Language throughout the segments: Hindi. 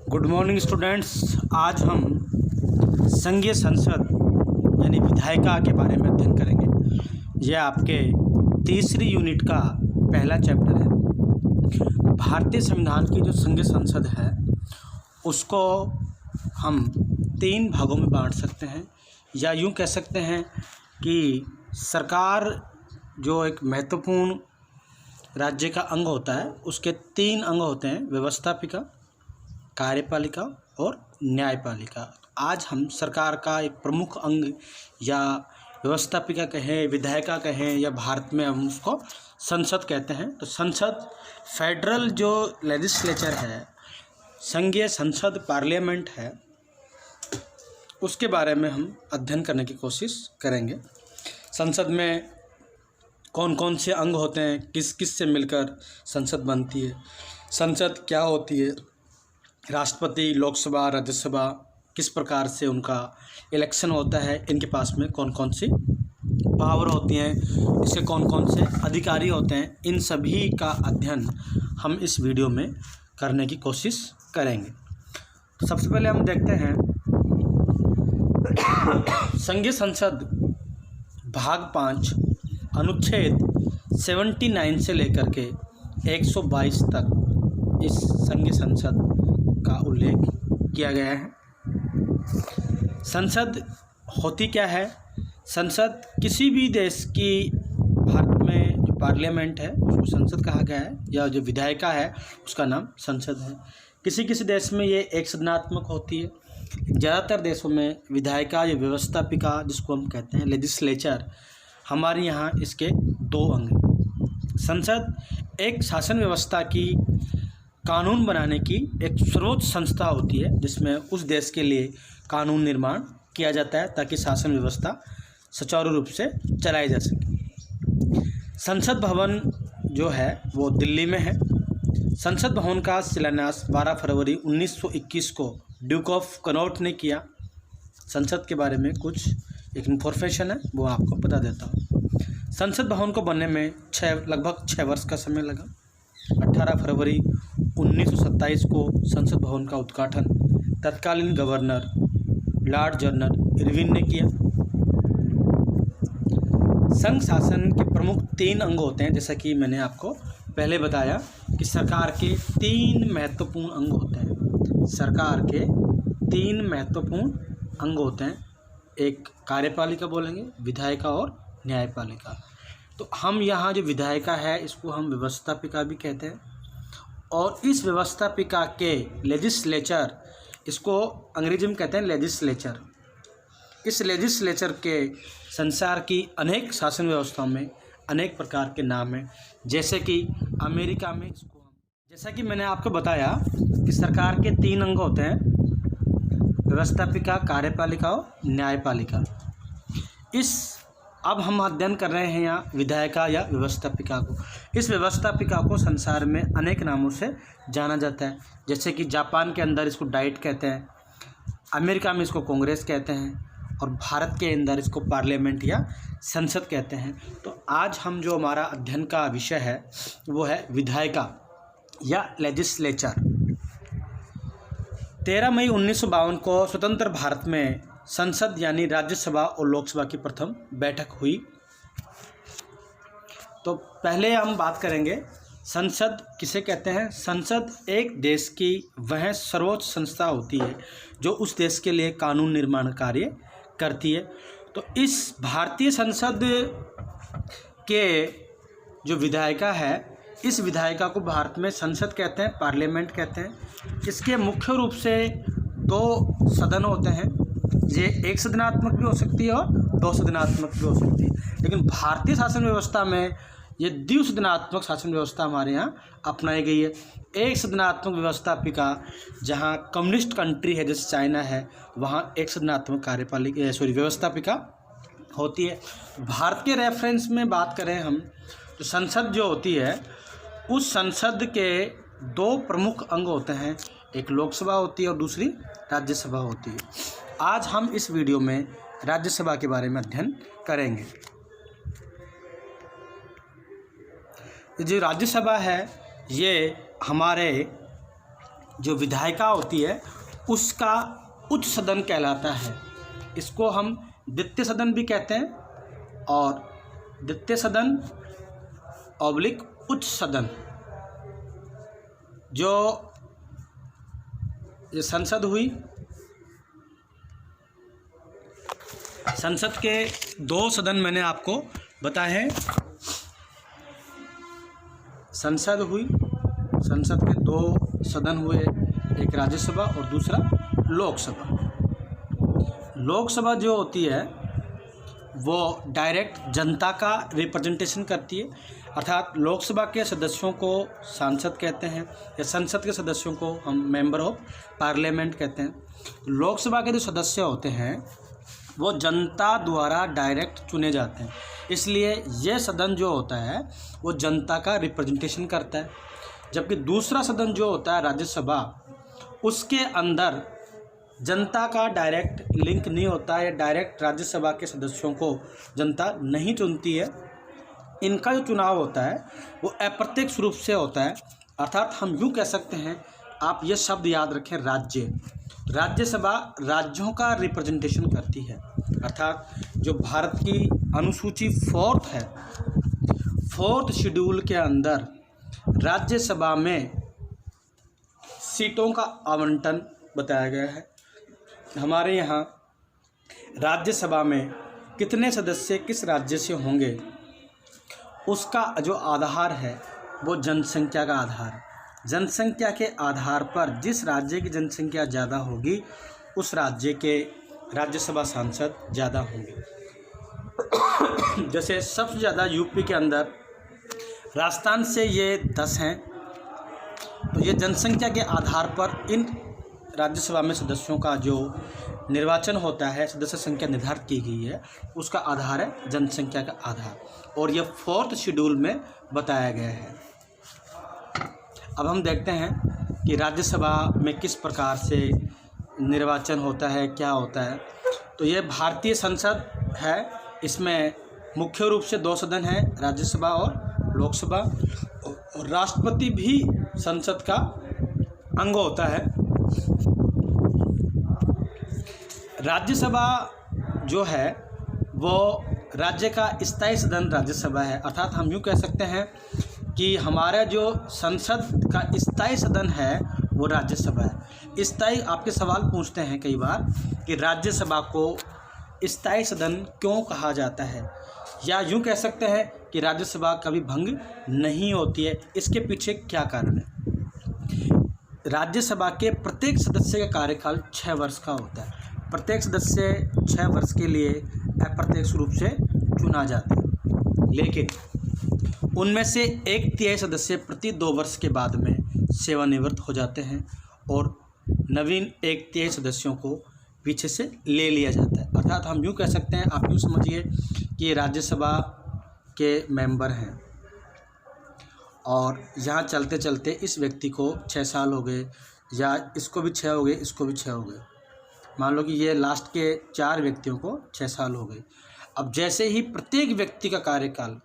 Good morning students. आज हम संघीय संसद यानी विधायिका के बारे में अध्ययन करेंगे। यह आपके तीसरी यूनिट का पहला चैप्टर है। भारतीय संविधान की जो संघीय संसद है उसको हम 3 भागों में बांट सकते हैं, या यूँ कह सकते हैं कि सरकार जो एक महत्वपूर्ण राज्य का अंग होता है उसके 3 अंग होते हैं: व्यवस्थापिका, कार्यपालिका और न्यायपालिका। आज हम सरकार का एक प्रमुख अंग या व्यवस्थापिका कहें, विधायिका कहें, या भारत में हम उसको संसद कहते हैं। तो संसद फेडरल जो लेजिस्लेचर है, संघीय संसद पार्लियामेंट है, उसके बारे में हम अध्ययन करने की कोशिश करेंगे। संसद में कौन कौन से अंग होते हैं, किस किस से मिलकर संसद बनती है, संसद क्या होती है, राष्ट्रपति, लोकसभा, राज्यसभा किस प्रकार से उनका इलेक्शन होता है, इनके पास में कौन कौन सी पावर होती हैं, इसके कौन कौन से अधिकारी होते हैं, इन सभी का अध्ययन हम इस वीडियो में करने की कोशिश करेंगे। तो सबसे पहले हम देखते हैं संघीय संसद भाग 5 अनुच्छेद 79 से लेकर के 122 तक इस संघीय संसद का उल्लेख किया गया है। संसद होती क्या है? संसद किसी भी देश की, भारत में जो पार्लियामेंट है उसको संसद कहा गया है, या जो विधायिका है उसका नाम संसद है। किसी किसी देश में ये एक सदनात्मक होती है। ज़्यादातर देशों में विधायिका या व्यवस्थापिका, जिसको हम कहते हैं लेजिस्लेचर, हमारे यहाँ इसके 2 अंग हैं। संसद एक शासन व्यवस्था की, कानून बनाने की एक सर्वोच्च संस्था होती है, जिसमें उस देश के लिए कानून निर्माण किया जाता है ताकि शासन व्यवस्था सुचारू रूप से चलाई जा सके। संसद भवन जो है वो दिल्ली में है। संसद भवन का शिलान्यास 12 फरवरी 1921 को ड्यूक ऑफ कनॉट ने किया। संसद के बारे में कुछ एक इन्फॉर्मेशन है, वो आपको बता देता हूँ। संसद भवन को बनने में लगभग 6 वर्ष का समय लगा। 18 फरवरी 1927 को संसद भवन का उद्घाटन तत्कालीन गवर्नर लॉर्ड जनरल इरविन ने किया। संघ शासन के प्रमुख 3 अंग होते हैं, जैसा कि मैंने आपको पहले बताया कि सरकार के 3 महत्वपूर्ण अंग होते हैं। सरकार के 3 महत्वपूर्ण अंग होते हैं, एक कार्यपालिका बोलेंगे, विधायिका और न्यायपालिका। तो हम यहाँ जो विधायिका है इसको हम व्यवस्थापिका भी कहते हैं, और इस व्यवस्थापिका के लेजिस्लेचर, इसको अंग्रेजी में कहते हैं लेजिस्लेचर। इस लेजिस्लेचर के संसार की अनेक शासन व्यवस्थाओं में अनेक प्रकार के नाम हैं, जैसे कि अमेरिका में इसको, जैसा कि मैंने आपको बताया कि सरकार के 3 अंग होते हैं: व्यवस्थापिका, कार्यपालिका और न्यायपालिका। अब हम अध्ययन कर रहे हैं यहाँ विधायिका या व्यवस्थापिका को। इस व्यवस्थापिका को संसार में अनेक नामों से जाना जाता है, जैसे कि जापान के अंदर इसको डाइट कहते हैं, अमेरिका में इसको कांग्रेस कहते हैं, और भारत के अंदर इसको पार्लियामेंट या संसद कहते हैं। तो आज हम जो हमारा अध्ययन का विषय है वो है विधायिका या लेजिस्लेचर। 13 मई 1952 को स्वतंत्र भारत में संसद यानी राज्यसभा और लोकसभा की प्रथम बैठक हुई। तो पहले हम बात करेंगे संसद किसे कहते हैं। संसद एक देश की वह सर्वोच्च संस्था होती है जो उस देश के लिए कानून निर्माण कार्य करती है। तो इस भारतीय संसद के जो विधायिका है, इस विधायिका को भारत में संसद कहते हैं, पार्लियामेंट कहते हैं। इसके मुख्य रूप से 2 सदन होते हैं। ये एक सदनात्मक भी हो सकती है और 2 सदनात्मक भी हो सकती है, लेकिन भारतीय शासन व्यवस्था में ये द्विसदनात्मक शासन व्यवस्था हमारे यहाँ अपनाई गई है। एक सदनात्मक व्यवस्थापिका, जहाँ कम्युनिस्ट कंट्री है जैसे चाइना है, वहाँ एक सदनात्मक व्यवस्थापिका होती है। भारत के रेफरेंस में बात करें हम, तो संसद जो होती है उस संसद के 2 प्रमुख अंग होते हैं, एक लोकसभा होती है और दूसरी राज्यसभा होती है। आज हम इस वीडियो में राज्यसभा के बारे में अध्ययन करेंगे। जो राज्यसभा है ये हमारे जो विधायिका होती है उसका उच्च सदन कहलाता है। इसको हम द्वितीय सदन भी कहते हैं और द्वितीय सदन ऑब्लिक उच्च सदन। जो ये संसद हुई, संसद के दो सदन मैंने आपको बताए हैं। संसद हुई, संसद के दो सदन हुए, एक राज्यसभा और दूसरा लोकसभा। लोकसभा जो होती है वो डायरेक्ट जनता का रिप्रेजेंटेशन करती है, अर्थात लोकसभा के सदस्यों को सांसद कहते हैं या संसद के सदस्यों को हम मेंबर ऑफ पार्लियामेंट कहते हैं। लोकसभा के जो सदस्य होते हैं वो जनता द्वारा डायरेक्ट चुने जाते हैं, इसलिए ये सदन जो होता है वो जनता का रिप्रेजेंटेशन करता है। जबकि दूसरा सदन जो होता है राज्यसभा, उसके अंदर जनता का डायरेक्ट लिंक नहीं होता है, डायरेक्ट राज्यसभा के सदस्यों को जनता नहीं चुनती है। इनका जो चुनाव होता है वो अप्रत्यक्ष रूप से होता है, अर्थात हम यूँ कह सकते हैं, आप ये शब्द याद रखें, राज्य। राज्यसभा राज्यों का रिप्रेजेंटेशन करती है, अर्थात जो भारत की अनुसूची 4th है, 4th शेड्यूल के अंदर राज्यसभा में सीटों का आवंटन बताया गया है। हमारे यहाँ राज्यसभा में कितने सदस्य किस राज्य से होंगे, उसका जो आधार है वो जनसंख्या का आधार है। जनसंख्या के आधार पर जिस राज्य की जनसंख्या ज़्यादा होगी उस राज्य के राज्यसभा सांसद ज़्यादा होंगे। जैसे सबसे ज़्यादा यूपी के अंदर राजस्थान से ये 10 हैं, तो ये जनसंख्या के आधार पर इन राज्यसभा में सदस्यों का जो निर्वाचन होता है, सदस्य संख्या निर्धारित की गई है, उसका आधार है जनसंख्या का आधार, और यह 4th शेड्यूल में बताया गया है। अब हम देखते हैं कि राज्यसभा में किस प्रकार से निर्वाचन होता है, क्या होता है। तो ये भारतीय संसद है, इसमें मुख्य रूप से 2 सदन हैं, राज्यसभा और लोकसभा, और राष्ट्रपति भी संसद का अंग होता है। राज्यसभा जो है वो राज्य का स्थायी सदन राज्यसभा है, अर्थात हम यूँ कह सकते हैं कि हमारा जो संसद का स्थायी सदन है वो राज्यसभा है। स्थायी, आपके सवाल पूछते हैं कई बार कि राज्यसभा को स्थायी सदन क्यों कहा जाता है, या यूँ कह सकते हैं कि राज्यसभा कभी भंग नहीं होती है, इसके पीछे क्या कारण है। राज्यसभा के प्रत्येक सदस्य का कार्यकाल 6 वर्ष का होता है। प्रत्येक सदस्य 6 वर्ष के लिए अप्रत्यक्ष रूप से चुना जाता है, लेकिन उनमें से 1/3 सदस्य प्रति 2 वर्ष के बाद में सेवानिवृत्त हो जाते हैं और नवीन 1/3 सदस्यों को पीछे से ले लिया जाता है। अर्थात हम यूँ कह सकते हैं, आप यूँ समझिए कि ये राज्यसभा के मेंबर हैं और यहाँ चलते चलते इस व्यक्ति को 6 साल हो गए, या इसको भी 6 हो गए, इसको भी 6 हो गए। मान लो कि ये लास्ट के 4 व्यक्तियों को 6 साल हो गए। अब जैसे ही प्रत्येक व्यक्ति का कार्यकाल,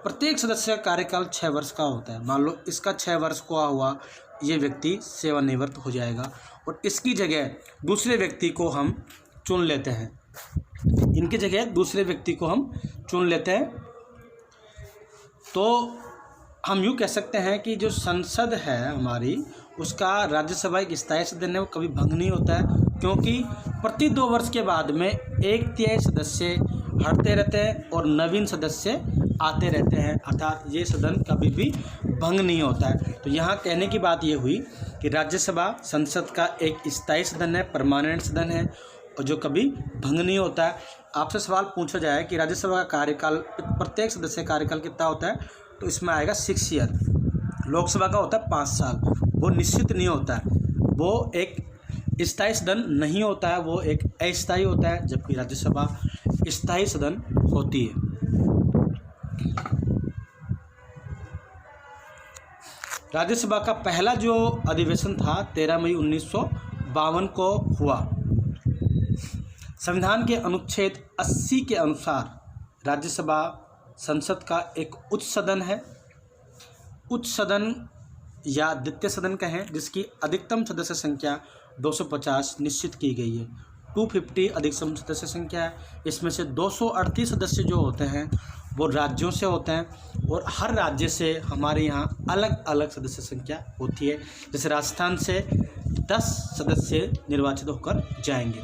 प्रत्येक सदस्य का कार्यकाल 6 वर्ष का होता है, मान लो इसका 6 वर्ष का हुआ, ये व्यक्ति सेवानिवृत्त हो जाएगा और इसकी जगह दूसरे व्यक्ति को हम चुन लेते हैं, इनकी जगह दूसरे व्यक्ति को हम चुन लेते हैं। तो हम यूँ कह सकते हैं कि जो संसद है हमारी, उसका राज्यसभा एक स्थायी सदन है, वो कभी भंग नहीं होता है, क्योंकि प्रति 2 वर्ष के बाद में 1/3 सदस्य हटते रहते हैं और नवीन सदस्य आते रहते हैं, अर्थात ये सदन कभी भी भंग नहीं होता है। तो यहाँ कहने की बात ये हुई कि राज्यसभा संसद का एक स्थायी सदन है, परमानेंट सदन है, और जो कभी भंग नहीं होता है। आपसे सवाल पूछा जाए कि राज्यसभा का कार्यकाल, प्रत्येक सदस्य का कार्यकाल कितना होता है, तो इसमें आएगा 6 ईयर। लोकसभा का होता है 5 साल, वो निश्चित नहीं होता है, वो एक स्थायी सदन नहीं होता है, वो एक अस्थायी होता है, जबकि राज्यसभा स्थायी सदन होती है। राज्यसभा का पहला जो अधिवेशन था 13 मई 1952 को हुआ। संविधान के अनुच्छेद 80 के अनुसार राज्यसभा संसद का एक उच्च सदन है। उच्च सदन या द्वितीय सदन कहें, जिसकी अधिकतम सदस्य संख्या 250 निश्चित की गई है। 250 अधिकतम सदस्य संख्या है। इसमें से 238 सदस्य जो होते हैं वो राज्यों से होते हैं और हर राज्य से हमारे यहाँ अलग अलग सदस्य संख्या होती है। जैसे राजस्थान से 10 सदस्य निर्वाचित होकर जाएंगे।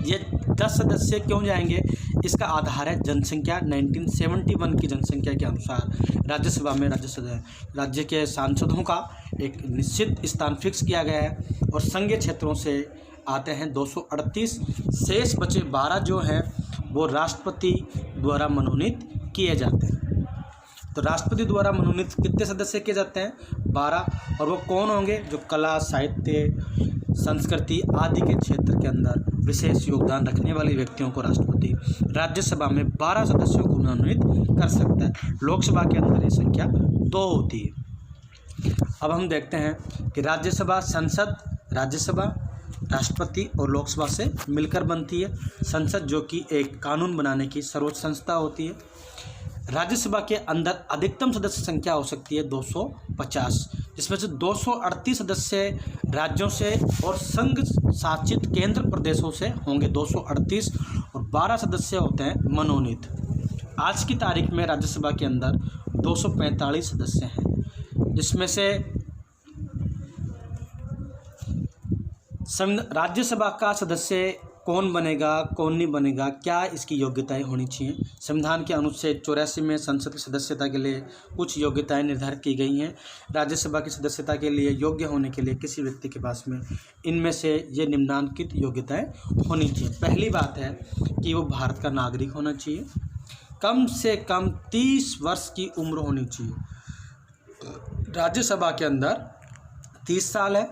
ये 10 सदस्य क्यों जाएंगे, इसका आधार है जनसंख्या। 1971 की जनसंख्या के अनुसार राज्यसभा में राज्य के सांसदों का एक निश्चित स्थान फिक्स किया गया है और संघीय क्षेत्रों से आते हैं 238। शेष बचे 12 जो हैं वो राष्ट्रपति द्वारा मनोनीत किए जाते हैं। तो राष्ट्रपति द्वारा मनोनीत कितने सदस्य किए जाते हैं? 12। और वो कौन होंगे? जो कला, साहित्य, संस्कृति आदि के क्षेत्र के अंदर विशेष योगदान रखने वाले व्यक्तियों को राष्ट्रपति राज्यसभा में 12 सदस्यों को मनोनीत कर सकता है। लोकसभा के अंदर ये संख्या 2 होती है। अब हम देखते हैं कि राज्यसभा राज्यसभा राष्ट्रपति और लोकसभा से मिलकर बनती है। संसद जो कि एक कानून बनाने की सर्वोच्च संस्था होती है। राज्यसभा के अंदर अधिकतम सदस्य संख्या हो सकती है 250, जिसमें से 238 सदस्य राज्यों से और संघ शासित केंद्र प्रदेशों से होंगे 238 और 12 सदस्य होते हैं मनोनीत। आज की तारीख में राज्यसभा के अंदर 245 सदस्य हैं, जिसमें से राज्यसभा का सदस्य कौन बनेगा, कौन नहीं बनेगा, क्या इसकी योग्यताएं होनी चाहिए। संविधान के अनुच्छेद 84 में संसद की सदस्यता के लिए कुछ योग्यताएं निर्धारित की गई हैं। राज्यसभा की सदस्यता के लिए योग्य होने के लिए किसी व्यक्ति के पास में इनमें से ये निम्नलिखित योग्यताएं होनी चाहिए। पहली बात है कि वो भारत का नागरिक होना चाहिए, कम से कम 30 वर्ष की उम्र होनी चाहिए। राज्यसभा के अंदर 30 साल है,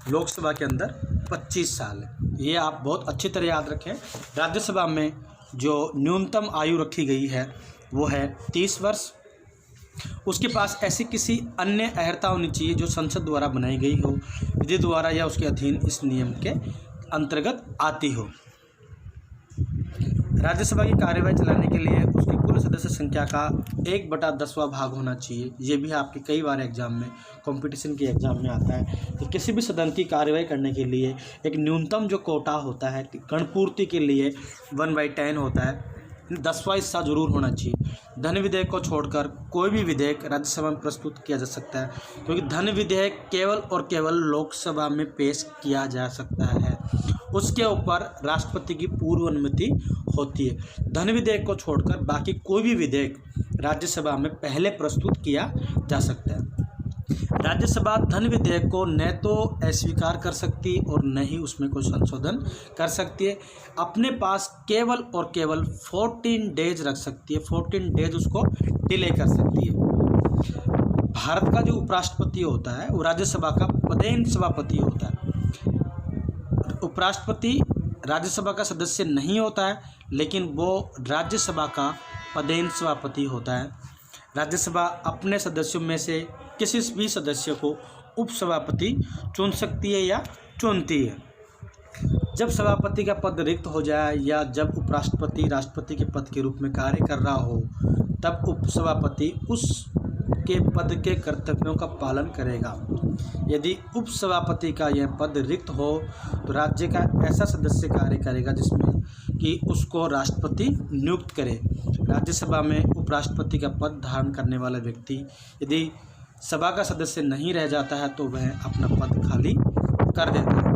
लोकसभा के अंदर 25 साल है। ये आप बहुत अच्छी तरह याद रखें। राज्यसभा में जो न्यूनतम आयु रखी गई है वो है 30 वर्ष। उसके पास ऐसी किसी अन्य अर्हता होनी चाहिए जो संसद द्वारा बनाई गई हो, विधि द्वारा या उसके अधीन इस नियम के अंतर्गत आती हो। राज्यसभा की कार्यवाही चलाने के लिए उसकी कुल सदस्य संख्या का 1/10वां भाग होना चाहिए। ये भी आपके कई बार एग्जाम में, कंपटीशन के एग्जाम में आता है कि किसी भी सदन की कार्यवाही करने के लिए एक न्यूनतम जो कोटा होता है गणपूर्ति के लिए 1/10 होता है, 10वां हिस्सा जरूर होना चाहिए। धन विधेयक को छोड़कर कोई भी विधेयक राज्यसभा में प्रस्तुत किया जा सकता है, क्योंकि धन विधेयक केवल और केवल लोकसभा में पेश किया जा सकता है। उसके ऊपर राष्ट्रपति की पूर्व अनुमति होती है। धन विधेयक को छोड़कर बाकी कोई भी विधेयक राज्यसभा में पहले प्रस्तुत किया जा सकता है। राज्यसभा धन विधेयक को न तो अस्वीकार कर सकती और न ही उसमें कोई संशोधन कर सकती है। अपने पास केवल और केवल 14 डेज रख सकती है, 14 डेज उसको डिले कर सकती है। भारत का जो उपराष्ट्रपति होता है वो राज्यसभा का पदेन सभापति होता है। उपराष्ट्रपति राज्यसभा का सदस्य नहीं होता है, लेकिन वो राज्यसभा का पदेन सभापति होता है। राज्यसभा अपने सदस्यों में से किसी भी सदस्य को उपसभापति चुन सकती है या चुनती है। जब सभापति का पद रिक्त हो जाए या जब उपराष्ट्रपति राष्ट्रपति के पद के रूप में कार्य कर रहा हो, तब उपसभापति उसके पद के कर्तव्यों का पालन करेगा। यदि उपसभापति का यह पद रिक्त हो तो राज्य का ऐसा सदस्य कार्य करेगा जिसमें कि उसको राष्ट्रपति नियुक्त करे। राज्यसभा में उपराष्ट्रपति का पद धारण करने वाला व्यक्ति यदि सभा का सदस्य नहीं रह जाता है तो वह अपना पद खाली कर देता है।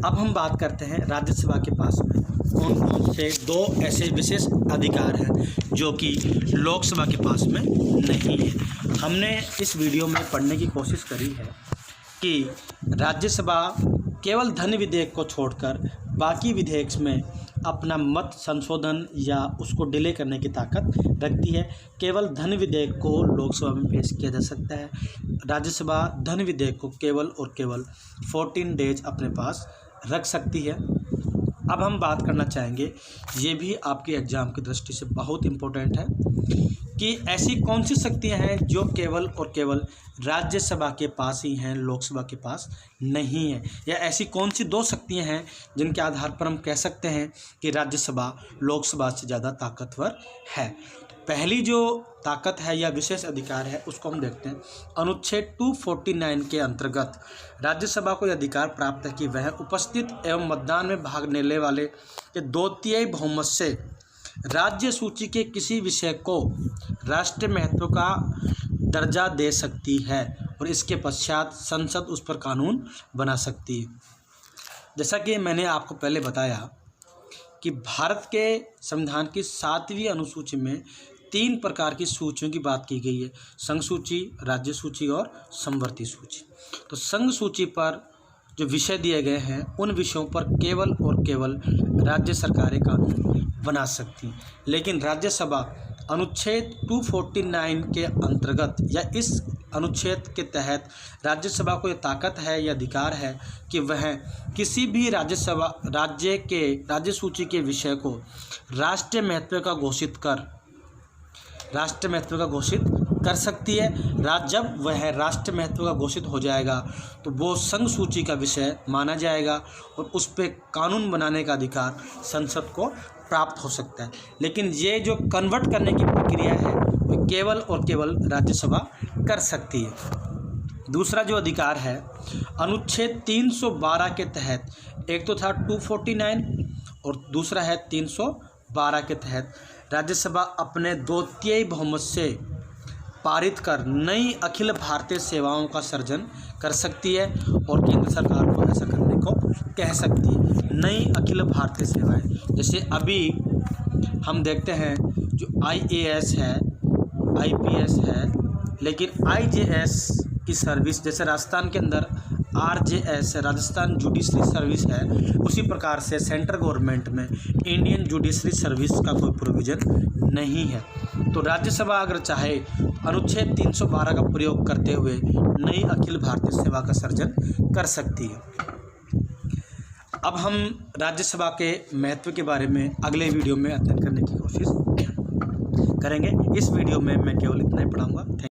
अब हम बात करते हैं राज्यसभा के पास में कौन कौन से 2 ऐसे विशेष अधिकार हैं जो कि लोकसभा के पास में नहीं है। हमने इस वीडियो में पढ़ने की कोशिश करी है कि राज्यसभा केवल धन विधेयक को छोड़कर बाकी विधेयक में अपना मत संशोधन या उसको डिले करने की ताकत रखती है। केवल धन विधेयक को लोकसभा में पेश किया जा सकता है। राज्यसभा धन विधेयक को केवल और केवल 14 डेज अपने पास रख सकती है। अब हम बात करना चाहेंगे, ये भी आपके एग्ज़ाम की दृष्टि से बहुत इम्पोर्टेंट है कि ऐसी कौन सी शक्तियां हैं जो केवल और केवल राज्यसभा के पास ही हैं, लोकसभा के पास नहीं है, या ऐसी कौन सी 2 शक्तियां हैं जिनके आधार पर हम कह सकते हैं कि राज्यसभा लोकसभा से ज़्यादा ताकतवर है। पहली जो ताकत है या विशेष अधिकार है उसको हम देखते हैं। अनुच्छेद 249 के अंतर्गत राज्यसभा को यह अधिकार प्राप्त है कि वह उपस्थित एवं मतदान में भाग लेने वाले के 2/3 बहुमत से राज्य सूची के किसी विषय को राष्ट्रीय महत्व का दर्जा दे सकती है और इसके पश्चात संसद उस पर कानून बना सकती है। जैसा कि मैंने आपको पहले बताया कि भारत के संविधान की 7वीं अनुसूची में 3 प्रकार की सूचियों की बात की गई है, संघ सूची, राज्य सूची और समवर्ती सूची। तो संघ सूची पर जो विषय दिए गए हैं उन विषयों पर केवल और केवल राज्य सरकारें कानून बना सकती हैं, लेकिन राज्यसभा अनुच्छेद 249 के अंतर्गत या इस अनुच्छेद के तहत राज्यसभा को ये ताकत है या अधिकार है कि वह किसी भी राज्य सूची के विषय को राष्ट्रीय महत्व का घोषित कर सकती है। जब वह राष्ट्रीय महत्व का घोषित हो जाएगा तो वो संघ सूची का विषय माना जाएगा और उस पर कानून बनाने का अधिकार संसद को प्राप्त हो सकता है। लेकिन ये जो कन्वर्ट करने की प्रक्रिया है वो केवल और केवल राज्यसभा कर सकती है। दूसरा जो अधिकार है अनुच्छेद 312 के तहत, एक तो था 249 और दूसरा है 312 के तहत राज्यसभा अपने 2/3 बहुमत से पारित कर नई अखिल भारतीय सेवाओं का सृजन कर सकती है और केंद्र सरकार को ऐसा करने को कह सकती है। नई अखिल भारतीय सेवाएं, जैसे अभी हम देखते हैं जो IAS है, IPS है, लेकिन IJS की सर्विस, जैसे राजस्थान के अंदर RJS है, राजस्थान जुडिशरी सर्विस है, उसी प्रकार से सेंट्रल गवर्नमेंट में इंडियन जुडिशरी सर्विस का कोई प्रोविज़न नहीं है। तो राज्यसभा अगर चाहे अनुच्छेद 312 का प्रयोग करते हुए नई अखिल भारतीय सेवा का सृजन कर सकती है। अब हम राज्यसभा के महत्व के बारे में अगले वीडियो में अध्ययन करने की कोशिश करेंगे। इस वीडियो में मैं केवल इतना ही पढ़ाऊँगा। Thank you.